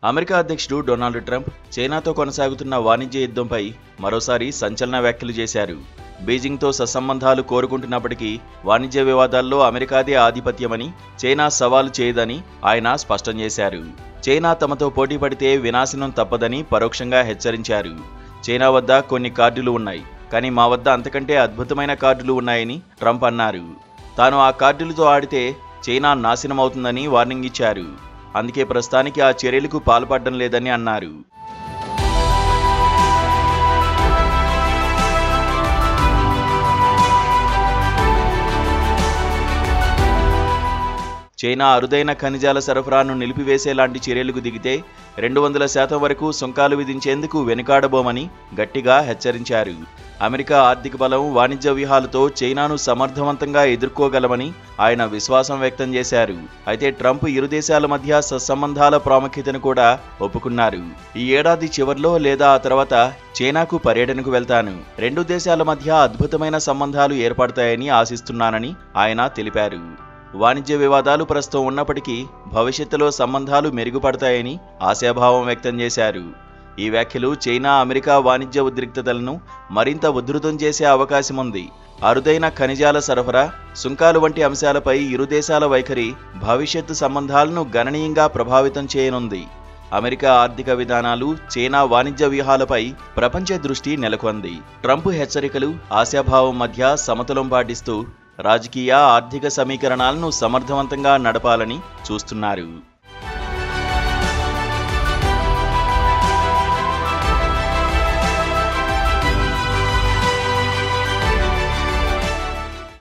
America అధ్యక్షుడు Donald Trump చైనాతో కొనసాగుతున్న వాణిజ్య యుద్ధంపై మరోసారి సంచలన వ్యాఖ్యలు చేశారు. బీజింగ్తో సత్సంబంధాలు కోరుకుంటున్నప్పటికీ వాణిజ్య వివాదాల్లో అమెరికాదే ఆధిపత్యమని, చైనా సవాలు చేయదని ఆయన స్పష్టం చేశారు. చైనా తమతో పోటీ పడితే వినాశనం తప్పదని పరోక్షంగా హెచ్చరించారు. చైనా వద్ద కొన్ని కార్డులు ఉన్నాయి, కానీ మా వద్ద అంతకంటే అద్భుతమైన కార్డులు ఉన్నాయని ట్రంప్ అన్నారు. తాను ఆ కార్డులతో ఆడితే చైనా నాశనమవుతుందని వార్నింగ్ ఇచ్చారు. అందుకే ప్రస్తుతానికి ఆ చర్యలకు పాల్పడడం లేదని అన్నారు. చైనా అరుదైన ఖనిజాల సరఫరాను నిలిపివేసేలాంటి చర్యలకు దిగితే 200% వరకు సుంకాలు విధించేందుకు వెనుకాడబోమని గట్టిగా హెచ్చరించారు. అమెరికా ఆర్థిక బలం, వాణిజ్య వ్యూహాలతో చైనాను సమర్థవంతంగా ఎదుర్కోగలమని ఆయన విశ్వాసం వ్యక్తం చేశారు. అయితే ట్రంప్ ఇరు దేశాల మధ్య సత్సంబంధాల ప్రాముఖ్యతను కూడా ఒప్పుకున్నారు. ఈ ఏడాది చివర్లో లేదా ఆ తర్వాత చైనాకు పర్యటనకు వెళ్తాను. 2 దేశాల మధ్య అద్భుతమైన సంబంధాలు ఏర్పడతాయని ఆశిస్తున్నానని ఆయన తెలిపారు. వాణిజ్య వివాదాలు ప్రస్తుతం ఉన్నప్పటికీ భవిష్యత్తులో సంబంధాలు మెరుగుపడతాయని ఆశాభావం వ్యక్తం చేశారు. ఈ వ్యాఖ్యలు చైనా అమెరికా వాణిజ్య ఉద్రిక్తతలను మరింత ఉధృతం చేసే అవకాశం ఉంది. అరుదైన ఖనిజాల సరఫరా, సుంకాలు వంటి అంశాలపై ఇరు దేశాల వైఖరి భవిష్యత్తు సంబంధాలను గణనీయంగా ప్రభావితం చేయనుంది. అమెరికా ఆర్థిక విధానాలు, చైనా వాణిజ్య వ్యూహాలపై ప్రపంచ దృష్టి నెలకొంది. ట్రంప్ హెచ్చరికలు, ఆశాభావం మధ్య సమతులం పాటిస్తూ రాజకీయ, ఆర్థిక సమీకరణాలను సమర్థవంతంగా నడపాలని చూస్తున్నారు.